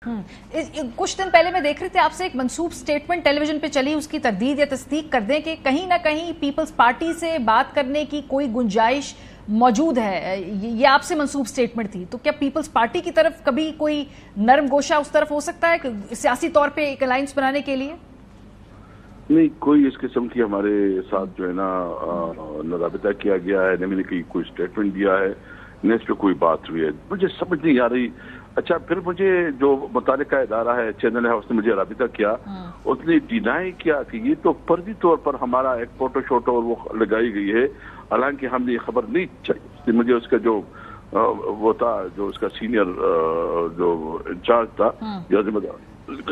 कुछ दिन पहले मैं देख रही थी आपसे एक मंसूब स्टेटमेंट टेलीविजन पे चली, उसकी तरदीद या तस्दीक कर दें कि कहीं ना कहीं पीपल्स पार्टी से बात करने की कोई गुंजाइश मौजूद है। ये आपसे मंसूब स्टेटमेंट थी, तो क्या पीपल्स पार्टी की तरफ कभी कोई नरम गोशा उस तरफ हो सकता है सियासी तौर पे एक अलायंस बनाने के लिए? नहीं, कोई इस किस्म की हमारे साथ जो है न राबिता किया गया है, न मैंने कोई स्टेटमेंट दिया है, न इस पे कोई बात हुई है। मुझे समझ नहीं आ रही। अच्छा, फिर मुझे जो मुतालिका इदारा है, चैनल है, उसने मुझे राबिता किया, उसने डिनाई किया कि ये तो फर्जी तौर पर हमारा एक फोटो शोटो और वो लगाई गई है, हालांकि हमने ये खबर नहीं चाहिए। मुझे उसका जो वो था, जो उसका सीनियर जो इंचार्ज था,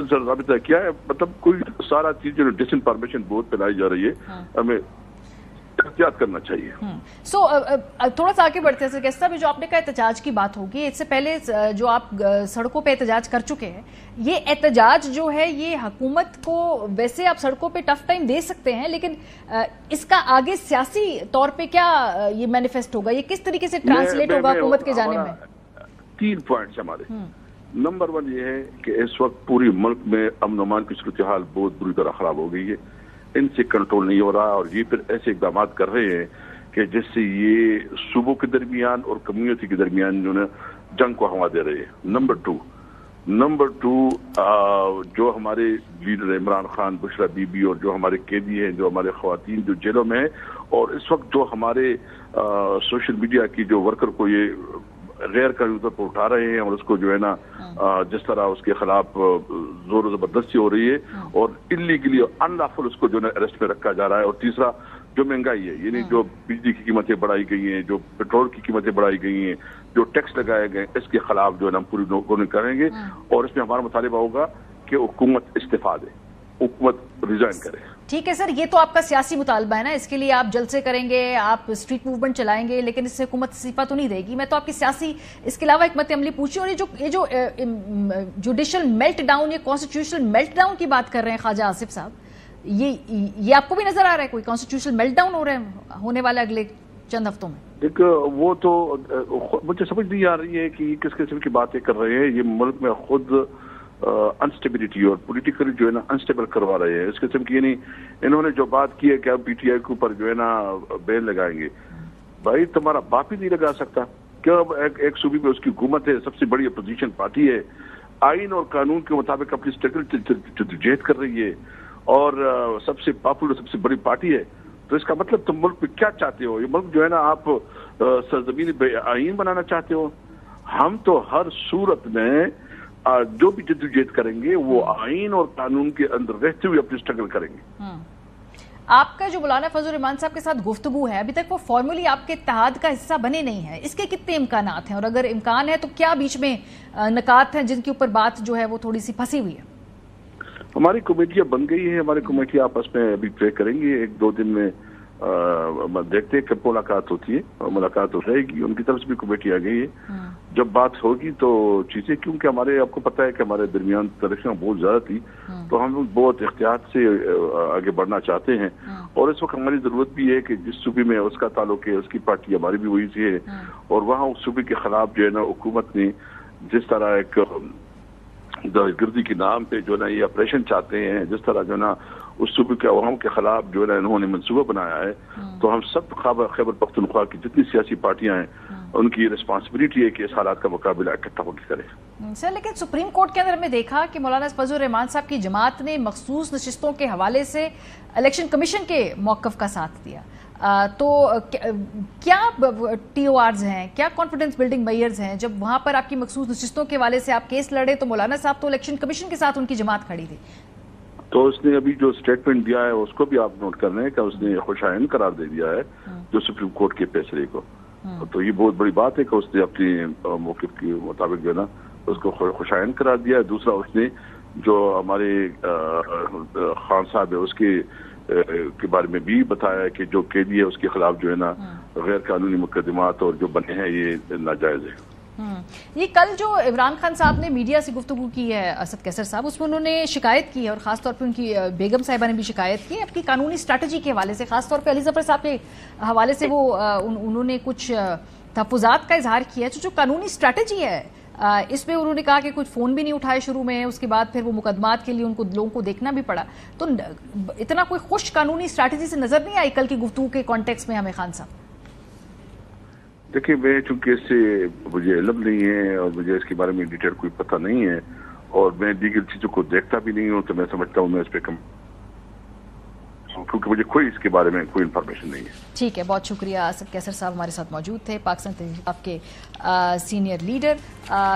सर राबिता किया है, मतलब कोई सारा चीज जो डिसइंफॉर्मेशन बहुत फैलाई जा रही है, हमें एहतियात करना चाहिए। थोड़ा सा आगे बढ़ते हैं सर, कैसा भी जो आपने कहा एहतजाज की बात होगी, इससे पहले जो आप सड़कों पे एहतजाज कर चुके हैं, ये एहतजाज जो है ये हुकूमत को वैसे आप सड़कों पे टफ टाइम दे सकते हैं, लेकिन इसका आगे सियासी तौर पे क्या ये मैनिफेस्ट होगा, ये किस तरीके से ट्रांसलेट होगा हुकूमत के जाने में? 3 पॉइंट्स हमारे। नंबर 1 ये है कि इस वक्त पूरी मुल्क में अमन अमान की सूरत हाल बहुत बुरी तरह खराब हो गई है, इनसे कंट्रोल नहीं हो रहा, और ये फिर ऐसे इकदाम कर रहे हैं कि जिससे ये सूबों के दरमियान और कम्युनिटी के दरमियान जो है जंग को हवा दे रहे हैं। नंबर टू जो हमारे लीडर इमरान खान, बुशरा बीबी और जो हमारे कैदी हैं, जो हमारे ख्वातीन जो जेलों में हैं, और इस वक्त जो हमारे सोशल मीडिया की जो वर्कर को ये गैर कानूनी तौर पर उठा रहे हैं, और उसको जो है ना जिस तरह उसके खिलाफ जोर जबरदस्ती हो रही है, और इलीगली अनलॉफुल उसको जो है अरेस्ट में रखा जा रहा है। और तीसरा जो महंगाई है, यानी जो बिजली की कीमतें बढ़ाई गई हैं, जो पेट्रोल की कीमतें बढ़ाई गई हैं, जो टैक्स लगाए गए, इसके खिलाफ जो है ना हम पूरी कोशिश करेंगे, और इसमें हमारा मुतालिबा होगा कि हुकूमत इस्तीफा दे, हुकूमत रिजाइन करे। ठीक है सर, ये तो आपका सियासी मुतालबा है ना, इसके लिए आप जलसे करेंगे, आप स्ट्रीट मूवमेंट चलाएंगे, लेकिन इससे हुकूमत इस्तीफा तो नहीं देगी। मैं तो आपकी सियासी इसके अलावा एक मत अमली पूछी, और ये जो जुडिशल मेल्ट डाउन, ये कॉन्स्टिट्यूशनल मेल्ट डाउन की बात कर रहे हैं ख्वाजा आसिफ साहब, ये आपको भी नजर आ रहा है कोई कॉन्स्टिट्यूशनल मेल्ट डाउन होने वाला अगले चंद हफ्तों में? एक वो तो मुझे समझ नहीं आ रही है कि किस किस्म की बातें कर रहे हैं। ये मुल्क में खुद अनस्टेबिलिटी और पॉलिटिकली जो है ना अनस्टेबल करवा रहे हैं इस किस्म की। नहीं, इन्होंने जो बात की है कि अब पीटीआई के ऊपर जो है ना बैन लगाएंगे, भाई तुम्हारा बाप ही नहीं लगा सकता क्या? एक सूबे में उसकी हुकूमत है, सबसे बड़ी अपोजिशन पार्टी है, आइन और कानून के मुताबिक अपनी जद्दोजहद कर रही है, और सबसे पॉपुलर सबसे बड़ी पार्टी है। तो इसका मतलब तुम मुल्क में क्या चाहते हो? ये मुल्क जो है ना आप सरजमीन आइन बनाना चाहते हो? हम तो हर सूरत में जो भी जद्दोजहद करेंगे वो आइन और कानून के अंदर रहते हुए अपनी स्ट्रगल करेंगे। आपका जो मौलाना फजल रहमान साहब के साथ गुफ्तगू है, अभी तक वो फॉर्मली आपके इत्तेहाद का हिस्सा बने नहीं है, इसके कितने इम्कानात हैं, और अगर इम्कान है तो क्या बीच में नकात हैं जिनके ऊपर बात जो है वो थोड़ी सी फंसी हुई है? हमारी कमेटियां बन गई है, हमारी कमेटियां आपस में अभी तय करेंगी, 1-2 दिन में देखते हैं कब मुलाकात होती है, और मुलाकात हो जाएगी, उनकी तरफ से भी कमेटी आ गई है। जब बात होगी तो चीजें, क्योंकि हमारे आपको पता है कि हमारे दरमियान तरीक़ें बहुत ज्यादा थी, तो हम लोग बहुत एहतियात से आगे बढ़ना चाहते हैं, और इस वक्त हमारी जरूरत भी है कि जिस सूबे में उसका ताल्लुक है, उसकी पार्टी हमारी भी वही सी है, और वहाँ उस सूबे के खिलाफ जो है ना हुकूमत ने जिस तरह एक दहशतगर्दी के नाम पे जो ना ये ऑपरेशन चाहते हैं, जिस तरह जो ना उस सूबे के अवाम के खिलाफ जो है ना इन्होंने मंसूबा बनाया है, तो हम सब खैबर पख्तूनख्वा की जितनी सियासी पार्टियां हैं उनकी रिस्पांसिबिलिटी है कि इस हालात का मुकाबला इकट्ठा होकर करें। सर, लेकिन सुप्रीम कोर्ट के अंदर हमने देखा कि मौलाना फजल रहमान साहब की जमात ने मखसूस नशिस्तों के हवाले से इलेक्शन कमीशन के मौक़िफ़ का साथ दिया, तो क्या TORs हैं, क्या कॉन्फिडेंस बिल्डिंग मेयर्स हैं? जब वहां पर आपकी मखसूस नशिस्तों के हवाले से आप केस लड़े तो मौलाना साहब तो इलेक्शन कमीशन के साथ उनकी जमात खड़ी थी। तो उसने अभी जो स्टेटमेंट दिया है उसको भी आप नोट कर रहे हैं कि उसने खुशाइन करार दे दिया है जो सुप्रीम कोर्ट के फैसले को। तो ये बहुत बड़ी बात है कि उसने अपनी मौक़िफ़ के मुताबिक जो है ना उसको खुशाइन करार दिया है। दूसरा, उसने जो हमारे खान साहब है उसके के बारे में भी बताया कि जो कैदी है उसके खिलाफ जो है ना गैर कानूनी मुकदमात और जो बने हैं ये नाजायज है। ये कल जो इमरान खान साहब ने मीडिया से गुफ्तगू की है असद कैसर साहब, उसमें उन्होंने शिकायत की है, और खासतौर पे उनकी बेगम साहिबा ने भी शिकायत की आपकी कानूनी स्ट्रैटेजी के हवाले से, खासतौर पे अली जफर साहब के हवाले से वो उन्होंने कुछ तहफ़्फ़ुज़ात का इजहार किया है। जो कानूनी स्ट्रैटेजी है اس میں انہوں نے کہا کہ کچھ فون بھی نہیں اٹھائے شروع میں، اس کے بعد پھر وہ مقدمات کے لیے ان کو لوگوں کو دیکھنا بھی پڑا. تو اتنا کوئی خوش قانونی اسٹریٹجی سے نظر نہیں آئی کل کی گفتگو کے کانٹیکس میں ہمیں خان صاحب؟ دیکھیے میں چونکہ اس سے مجھے علم نہیں ہے اور مجھے اس کے بارے میں ڈیٹیل کوئی پتہ نہیں ہے اور میں دیگر چیزوں کو دیکھتا بھی نہیں ہوں، تو میں سمجھتا ہوں میں اس پہ کم، کیونکہ مجھے کوئی اس کے بارے میں کوئی انفارمیشن نہیں ہے. ٹھیک ہے، بہت شکریہ. آصف کیسر صاحب ہمارے ساتھ موجود تھے، پاکستان تحریک کے سینئر لیڈر.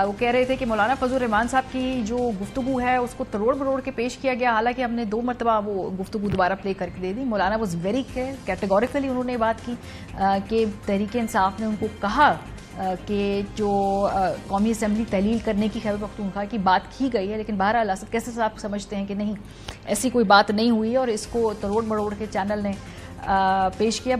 وہ کہہ رہے تھے کہ مولانا فضل الرحمان صاحب کی جو گفتگو ہے اس کو تروڑ مروڑ کے پیش کیا گیا، حالانکہ ہم نے 2 مرتبہ وہ گفتگو دوبارہ پلے کر کے دے دی. مولانا واز ویری کیٹیگوریکلی انہوں نے بات کی کہ تحریک انصاف نے ان کو کہا کہ جو قومی اسمبلی تحلیل کرنے کی خیبر پختونخوا کی بات کی گئی ہے، لیکن بہرحال آصف کیسر صاحب سمجھتے ہیں کہ نہیں، ایسی کوئی بات نہیں ہوئی اور اس کو تروڑ مروڑ کے چینل نے پیش کیا.